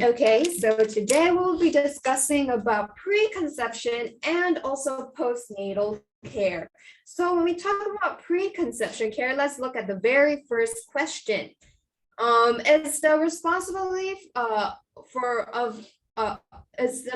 Okay, so today we'll be discussing about preconception and also postnatal care. So when we talk about preconception care, let's look at the very first question. Is the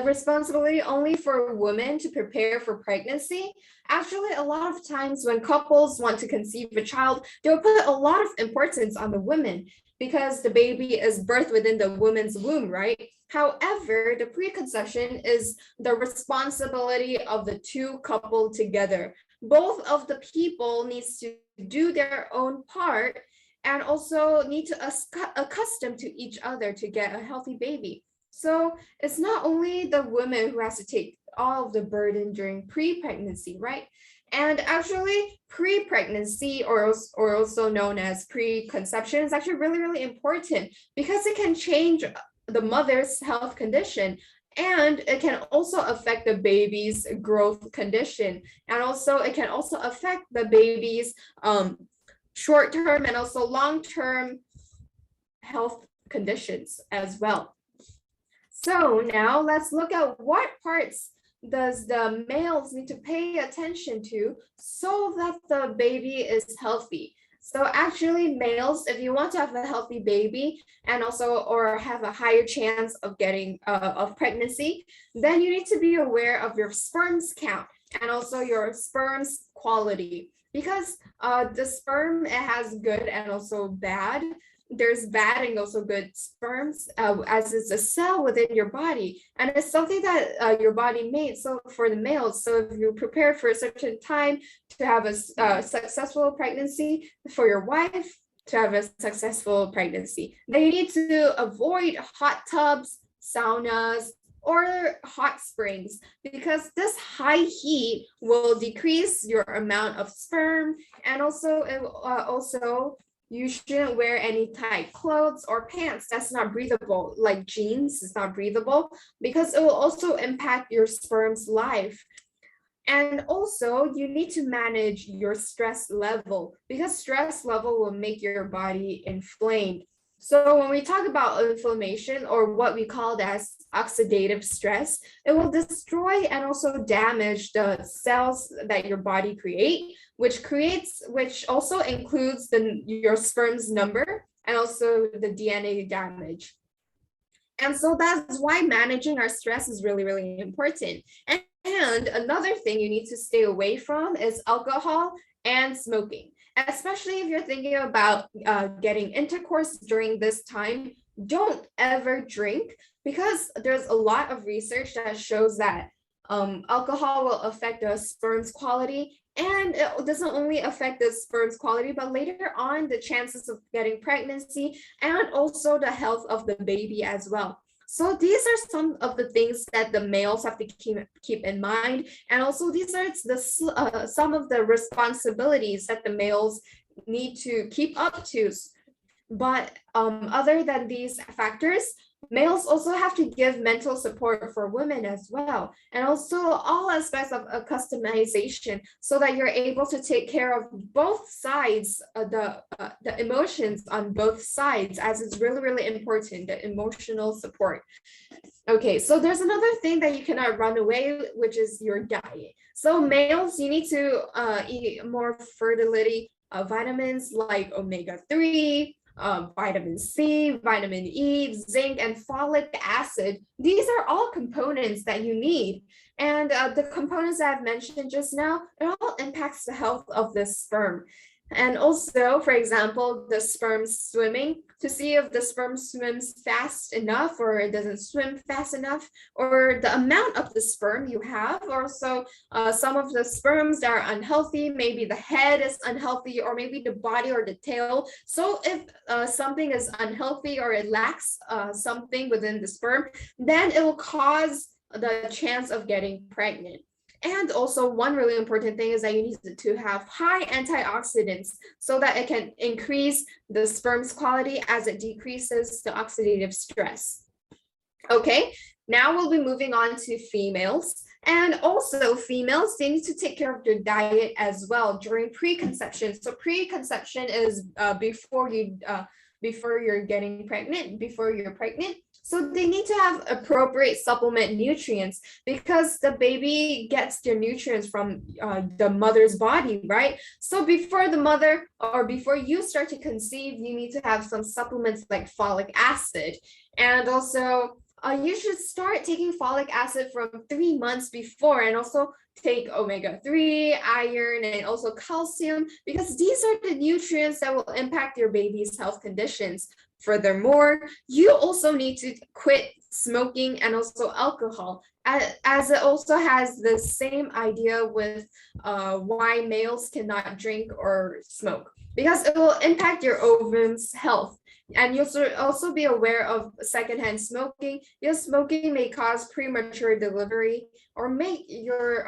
responsibility only for women to prepare for pregnancy? Actually, a lot of times when couples want to conceive a child, they'll put a lot of importance on the women because the baby is birthed within the woman's womb, right? However, the preconception is the responsibility of the two coupled together. Both of the people needs to do their own part and also need to accustom to each other to get a healthy baby. So it's not only the woman who has to take all of the burden during pre-pregnancy, right? And actually, pre-pregnancy, or also known as preconception, is actually really, really important because it can change the mother's health condition, and it can also affect the baby's growth condition, and also it can also affect the baby's short-term and also long-term health conditions as well. So now let's look at what parts does the males need to pay attention to so that the baby is healthy. So actually, males, if you want to have a healthy baby and also or have a higher chance of getting of pregnancy, then you need to be aware of your sperm's count and also your sperm's quality, because the sperm, it has good and also bad. There's bad and also good sperms, as it's a cell within your body, and it's something that your body made. So for the males, so if you prepare for a certain time to have a successful pregnancy, for your wife to have a successful pregnancy, then you need to avoid hot tubs, saunas, or hot springs, because this high heat will decrease your amount of sperm, and also it you shouldn't wear any tight clothes or pants that's not breathable, like jeans is not breathable, because it will also impact your sperm's life. And also you need to manage your stress level, because stress level will make your body inflamed. So when we talk about inflammation, or what we call as oxidative stress, it will destroy and also damage the cells that your body create, which also includes your sperm's number and also the DNA damage. And so that's why managing our stress is really, really important. And another thing you need to stay away from is alcohol and smoking. Especially if you're thinking about getting intercourse during this time, don't ever drink, because there's a lot of research that shows that alcohol will affect the sperm's quality, and it doesn't only affect the sperm's quality, but later on the chances of getting pregnancy and also the health of the baby as well. So these are some of the things that the males have to keep in mind, and also these are some of the responsibilities that the males need to keep up to. But other than these factors, males also have to give mental support for women as well, and also all aspects of customization, so that you're able to take care of both sides, the emotions on both sides, as it's really, really important, the emotional support. Okay, so there's another thing that you cannot run away, which is your diet. So males, you need to eat more fertility vitamins like omega-3, vitamin C, vitamin E, zinc, and folic acid. These are all components that you need. And the components that I've mentioned just now, it all impacts the health of the sperm. And also, for example, the sperm swimming, to see if the sperm swims fast enough or it doesn't swim fast enough, or the amount of the sperm you have. Also, some of the sperms that are unhealthy, maybe the head is unhealthy, or maybe the body or the tail. So if something is unhealthy or it lacks something within the sperm, then it will cause the chance of getting pregnant. And also one really important thing is that you need to have high antioxidants, so that it can increase the sperm's quality as it decreases the oxidative stress. Okay, now we'll be moving on to females. And also females, they need to take care of their diet as well during preconception. So preconception is before you before you're pregnant. So they need to have appropriate supplement nutrients because the baby gets their nutrients from the mother's body, right? So before you start to conceive, you need to have some supplements like folic acid. And also you should start taking folic acid from 3 months before, and also take omega-3, iron, and also calcium, because these are the nutrients that will impact your baby's health conditions. Furthermore, you also need to quit smoking and also alcohol, as it also has the same idea with why males cannot drink or smoke, because it will impact your ovum's health. And you should also be aware of secondhand smoking, because smoking may cause premature delivery or make your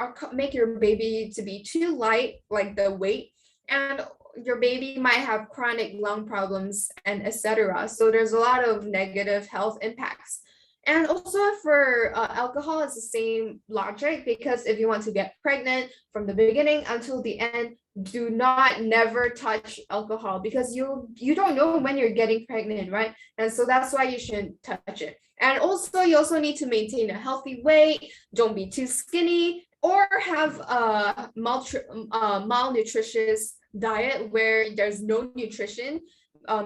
baby to be too light, like the weight, and your baby might have chronic lung problems and etc. So there's a lot of negative health impacts. And also for alcohol, it's the same logic, because if you want to get pregnant from the beginning until the end, do not never touch alcohol, because you don't know when you're getting pregnant, right? And so that's why you shouldn't touch it. And also you also need to maintain a healthy weight. Don't be too skinny or have a malnutritious diet where there's no nutrition,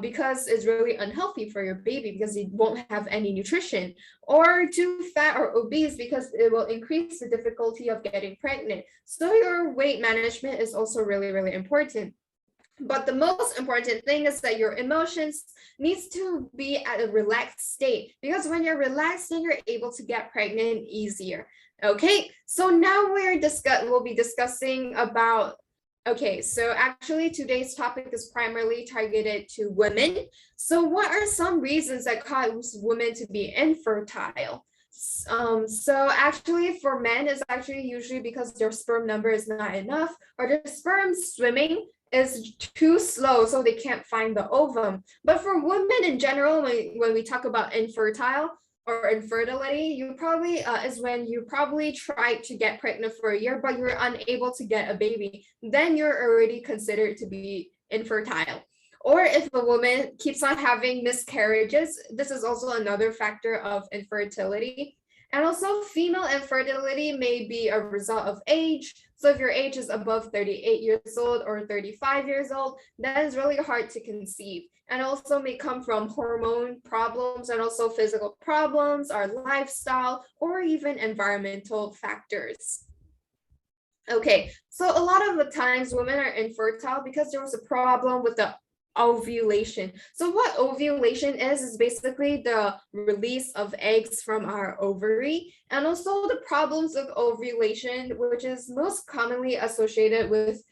because it's really unhealthy for your baby, because it won't have any nutrition, or too fat or obese, because it will increase the difficulty of getting pregnant. So your weight management is also really, really important. But the most important thing is that your emotions needs to be at a relaxed state, because when you're relaxed, then you're able to get pregnant easier. Okay, so now we'll be discussing about. Okay, so actually today's topic is primarily targeted to women. So what are some reasons that cause women to be infertile? So actually for men, it's actually usually because their sperm number is not enough, or their sperm swimming is too slow, so they can't find the ovum. But for women in general, when we talk about infertile or infertility, you probably is when you probably tried to get pregnant for a year, but you're unable to get a baby. Then you're already considered to be infertile. Or if a woman keeps on having miscarriages, this is also another factor of infertility. And also female infertility may be a result of age. So if your age is above 38 years old or 35 years old, that is really hard to conceive. And also may come from hormone problems and also physical problems, our lifestyle, or even environmental factors. Okay, so a lot of the times women are infertile because there was a problem with the ovulation. So what ovulation is basically the release of eggs from our ovary, and also the problems of ovulation, which is most commonly associated with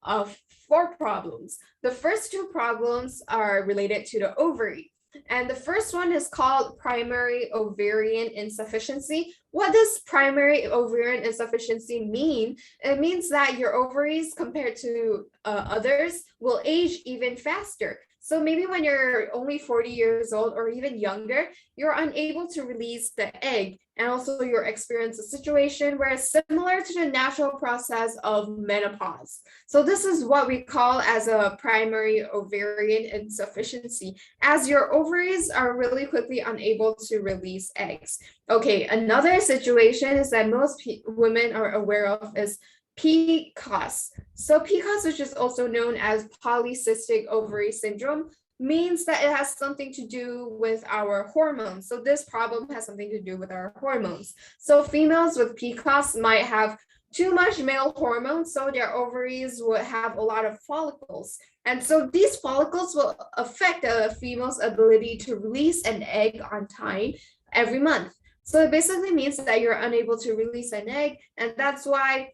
4 problems. The first 2 problems are related to the ovary. And the first one is called primary ovarian insufficiency. What does primary ovarian insufficiency mean? It means that your ovaries compared to others will age even faster. So maybe when you're only 40 years old or even younger, you're unable to release the egg, and also you'll experience a situation where it's similar to the natural process of menopause. So this is what we call as a primary ovarian insufficiency, as your ovaries are really quickly unable to release eggs. Okay, another situation is that most women are aware of is PCOS. So PCOS, which is also known as polycystic ovary syndrome, means that it has something to do with our hormones. So this problem has something to do with our hormones. So females with PCOS might have too much male hormones, so their ovaries would have a lot of follicles. And so these follicles will affect a female's ability to release an egg on time every month. So it basically means that you're unable to release an egg, and that's why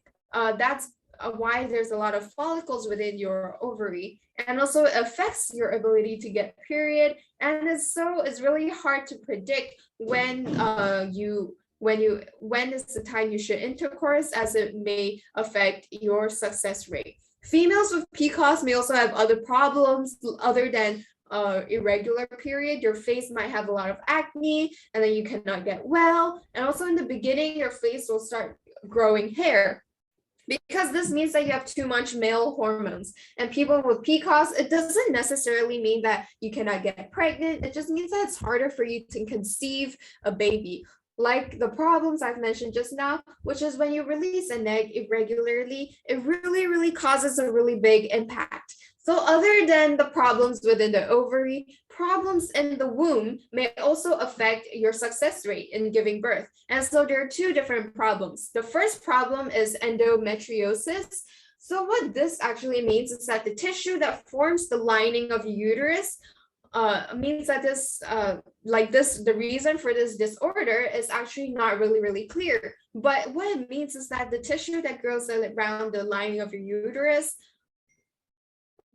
there's a lot of follicles within your ovary, and also it affects your ability to get period. And it's really hard to predict when is the time you should intercourse, as it may affect your success rate. Females with PCOS may also have other problems other than irregular period. Your face might have a lot of acne, and then you cannot get well. And also in the beginning, your face will start growing hair. because this means that you have too much male hormones. And people with PCOS, it doesn't necessarily mean that you cannot get pregnant. It just means that it's harder for you to conceive a baby. Like the problems I've mentioned just now, which is when you release an egg irregularly, it really causes a really big impact. So other than the problems within the ovary, problems in the womb may also affect your success rate in giving birth. And so there are two different problems. The first problem is endometriosis. So what this actually means is that the tissue that forms the lining of your uterus means that the reason for this disorder is actually not really clear. But what it means is that the tissue that grows around the lining of your uterus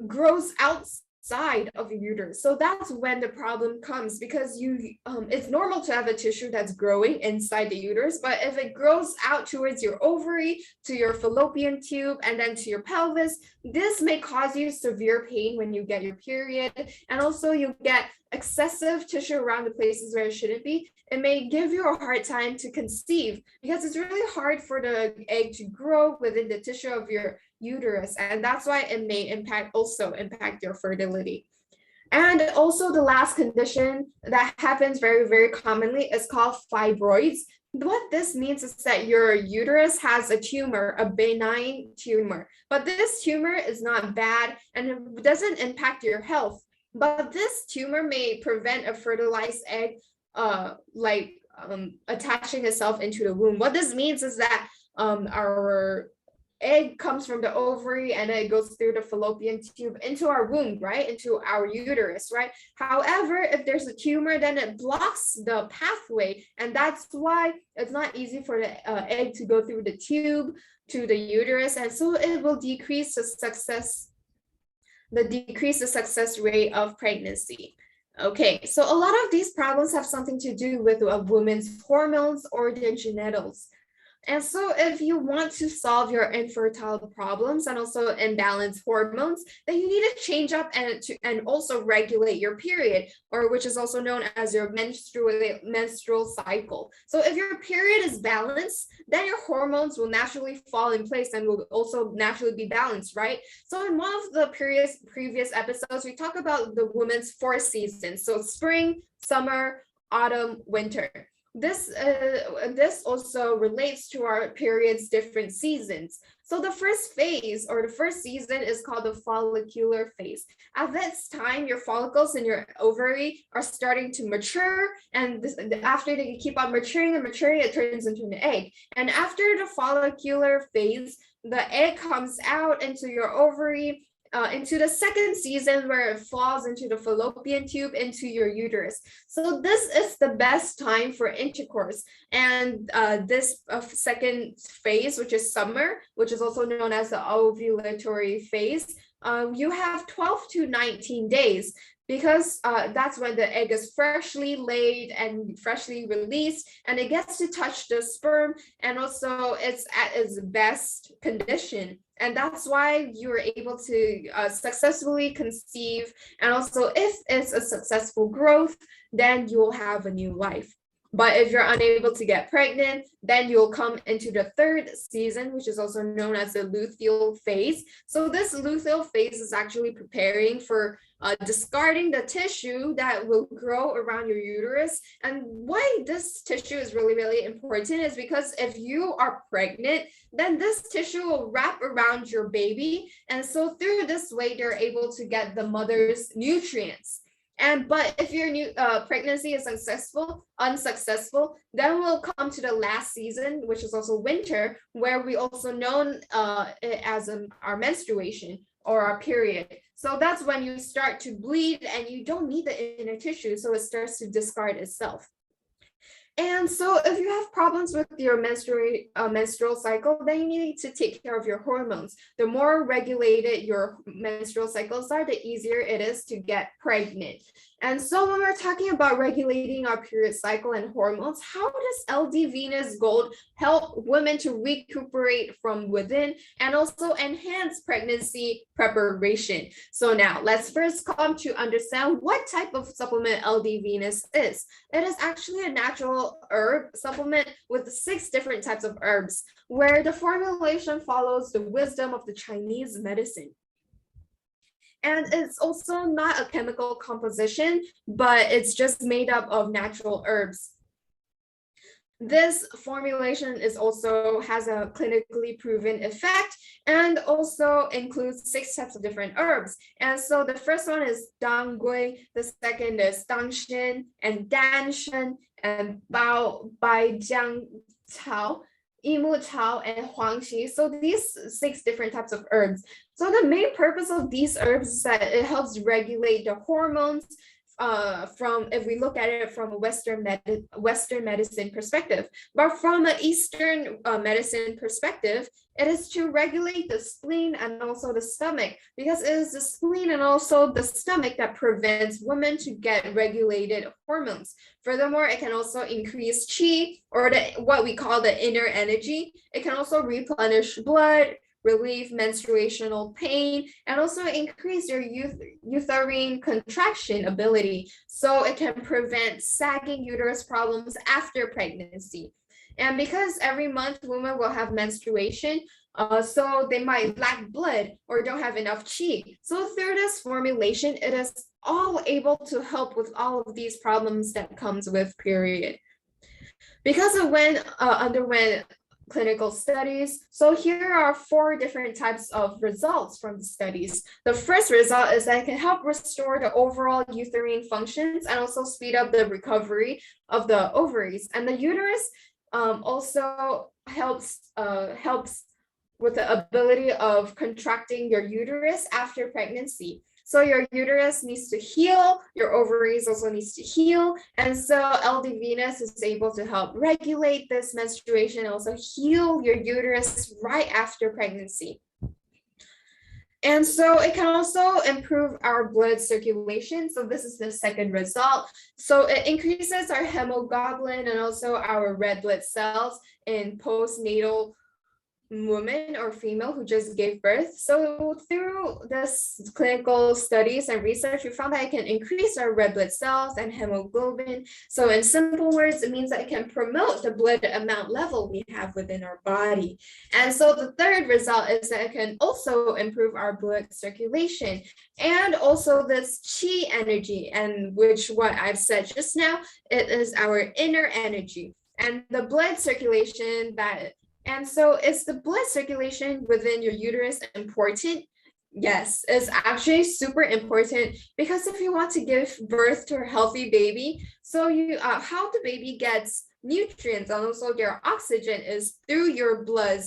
grows outside of your uterus. So that's when the problem comes, because it's normal to have a tissue that's growing inside the uterus, but if it grows out towards your ovary, to your fallopian tube, and then to your pelvis, this may cause you severe pain when you get your period, and also you get excessive tissue around the places where it shouldn't be. It may give you a hard time to conceive because it's really hard for the egg to grow within the tissue of your uterus, and that's why it may impact your fertility. And also the last condition that happens very commonly is called fibroids. What this means is that your uterus has a tumor, a benign tumor, but this tumor is not bad and it doesn't impact your health. But this tumor may prevent a fertilized egg attaching itself into the womb. What this means is that our egg comes from the ovary and it goes through the fallopian tube into our womb, right? Into our uterus, right? However, if there's a tumor, then it blocks the pathway, and that's why it's not easy for the egg to go through the tube to the uterus, and so it will decrease the success rate of pregnancy. Okay, so a lot of these problems have something to do with a woman's hormones or their genitals. And so if you want to solve your infertile problems and also imbalanced hormones, then you need to change up and also regulate your period, or which is also known as your menstrual cycle. So if your period is balanced, then your hormones will naturally fall in place and will also naturally be balanced, right? So in one of the previous episodes, we talk about the woman's 4 seasons. So spring, summer, autumn, winter. This also relates to our period's different seasons. So the first phase or the first season is called the follicular phase. At this time, your follicles in your ovary are starting to mature, and after they keep on maturing, it turns into an egg. And after the follicular phase, the egg comes out into your ovary, into the second season, where it falls into the fallopian tube, into your uterus. So this is the best time for intercourse. And this second phase, which is summer, which is also known as the ovulatory phase, you have 12 to 19 days, because that's when the egg is freshly laid and freshly released, and it gets to touch the sperm, and also it's at its best condition. And that's why you're able to successfully conceive. And also, if it's a successful growth, then you'll have a new life. But if you're unable to get pregnant, then you'll come into the third season, which is also known as the luteal phase. So this luteal phase is actually preparing for discarding the tissue that will grow around your uterus. And why this tissue is really important is because if you are pregnant, then this tissue will wrap around your baby. And so through this way, they're able to get the mother's nutrients. But if your pregnancy is unsuccessful, then we'll come to the last season, which is also winter, where we also known it as our menstruation or our period. So that's when you start to bleed and you don't need the inner tissue, so it starts to discard itself. And so if you have problems with your menstrual cycle, then you need to take care of your hormones. The more regulated your menstrual cycles are, the easier it is to get pregnant. And so when we're talking about regulating our period cycle and hormones, how does LD Venus Gold help women to recuperate from within and also enhance pregnancy preparation? So now let's first come to understand what type of supplement LD Venus is. It is actually a natural herb supplement with 6 different types of herbs, where the formulation follows the wisdom of the Chinese medicine. And it's also not a chemical composition, but it's just made up of natural herbs. This formulation is also has a clinically proven effect and also includes 6 types of different herbs. And so the first one is Dang Gui, the second is Dang Shen and Dan Shen and Bao Bai Jiang Cao, Yimu Cao, and Huangxi. So these 6 different types of herbs. So the main purpose of these herbs is that it helps regulate the hormones from, if we look at it from a Western medicine perspective. But from an Eastern medicine perspective, it is to regulate the spleen and also the stomach, because it is the spleen and also the stomach that prevents women to get regulated hormones. Furthermore, it can also increase qi, or what we call the inner energy. It can also replenish blood, relieve menstruational pain, and also increase your uterine contraction ability. So it can prevent sagging uterus problems after pregnancy. And because every month women will have menstruation, so they might lack blood or don't have enough qi. So through this formulation, it is all able to help with all of these problems that comes with period. Because it underwent clinical studies. So here are 4 different types of results from the studies. The first result is that it can help restore the overall uterine functions and also speed up the recovery of the ovaries. And the uterus also helps with the ability of contracting your uterus after pregnancy. So your uterus needs to heal, your ovaries also needs to heal. And so LD Venus is able to help regulate this menstruation, also heal your uterus right after pregnancy. And so it can also improve our blood circulation. So this is the second result. So it increases our hemoglobin and also our red blood cells in postnatal woman or female who just gave birth. So through this clinical studies and research, we found that it can increase our red blood cells and hemoglobin. So in simple words, it means that it can promote the blood amount level we have within our body. And so the third result is that it can also improve our blood circulation and also this qi energy, and which what I've said just now, it is our inner energy and the blood circulation that. And so is the blood circulation within your uterus important? Yes, it's actually super important, because if you want to give birth to a healthy baby, so how the baby gets nutrients and also their oxygen is through your blood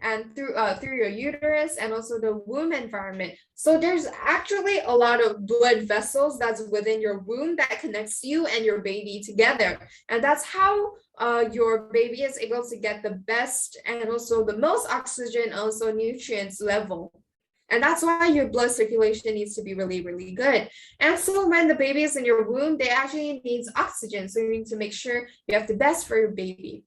and through your uterus and also the womb environment. So there's actually a lot of blood vessels that's within your womb that connects you and your baby together. And that's how your baby is able to get the best and also the most oxygen, also nutrients level. And that's why your blood circulation needs to be really, really good. And so when the baby is in your womb, they actually needs oxygen. So you need to make sure you have the best for your baby.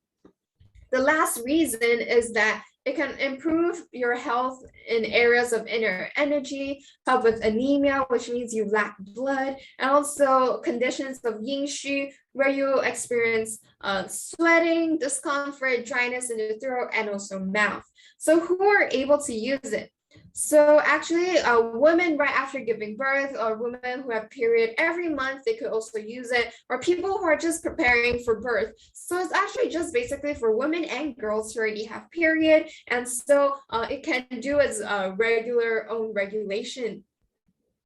The last reason is that it can improve your health in areas of inner energy, help with anemia, which means you lack blood, and also conditions of yin shu, where you experience sweating, discomfort, dryness in the throat, and also mouth. So who are able to use it? So actually, women right after giving birth, or women who have period every month, they could also use it, or people who are just preparing for birth. So it's actually just basically for women and girls who already have period, and so it can do its regular own regulation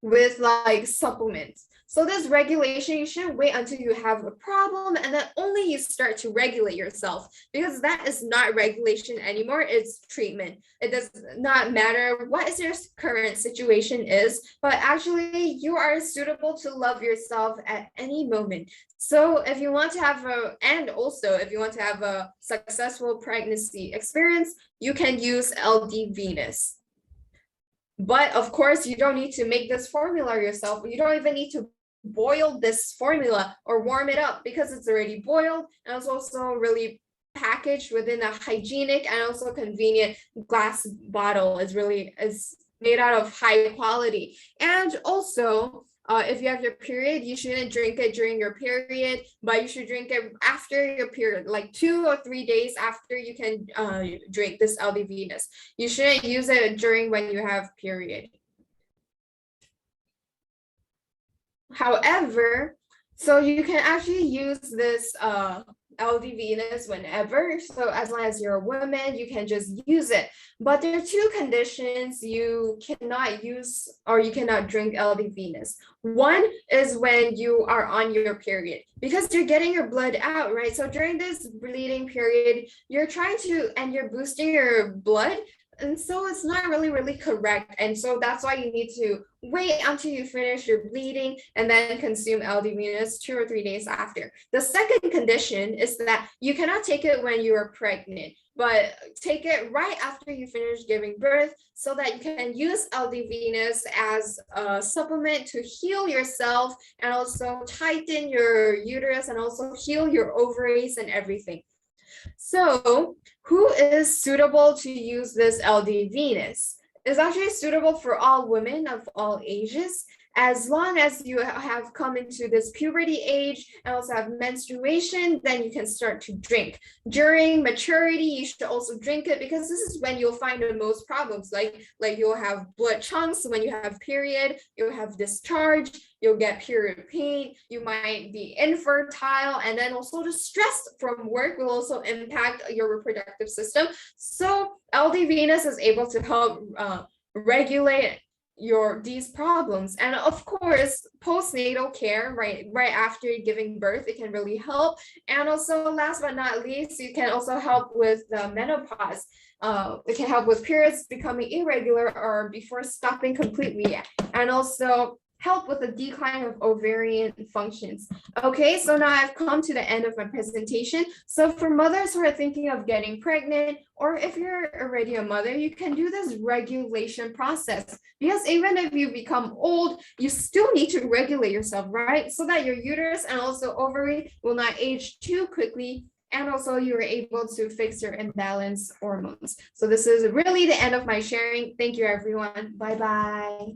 with like supplements. So this regulation, you shouldn't wait until you have a problem and then only you start to regulate yourself, because that is not regulation anymore, it's treatment. It does not matter what your current situation is, but actually you are suitable to love yourself at any moment. So if you want to have if you want to have a successful pregnancy experience, you can use LD Venus. But of course, you don't need to make this formula yourself. You don't even need to boil this formula or warm it up because it's already boiled, and it's also really packaged within a hygienic and also convenient glass bottle. Is made out of high quality. And also, if you have your period, you shouldn't drink it during your period, but you should drink it after your period, like 2 or 3 days after you can drink this LD Venus. You shouldn't use it during when you have period. However, so you can actually use this LD Venus whenever. So as long as you're a woman, you can just use it. But there are 2 conditions you cannot use or you cannot drink LD Venus. One is when you are on your period, because you're getting your blood out, right? So during this bleeding period, you're trying to, and you're boosting your blood. And so it's not really correct. And so that's why you need to wait until you finish your bleeding and then consume LD Venus 2 or 3 days after. The second condition is that you cannot take it when you are pregnant, but take it right after you finish giving birth so that you can use LD Venus as a supplement to heal yourself and also tighten your uterus and also heal your ovaries and everything. So who is suitable to use this LD Venus? It's actually suitable for all women of all ages, as long as you have come into this puberty age and also have menstruation, then you can start to drink. During maturity, you should also drink it because this is when you'll find the most problems. Like you'll have blood chunks when you have period, you'll have discharge, you'll get period pain, you might be infertile, and then also the stress from work will also impact your reproductive system. So LD Venus is able to help regulate these problems. And of course, postnatal care, right after giving birth, it can really help. And also, last but not least, you can also help with the menopause. It can help with periods becoming irregular or before stopping completely, and also help with the decline of ovarian functions. Okay, so now I've come to the end of my presentation. So for mothers who are thinking of getting pregnant, or if you're already a mother, you can do this regulation process, because even if you become old, you still need to regulate yourself, right? So that your uterus and also ovary will not age too quickly, and also you are able to fix your imbalanced hormones. So this is really the end of my sharing. Thank you, everyone. Bye-bye.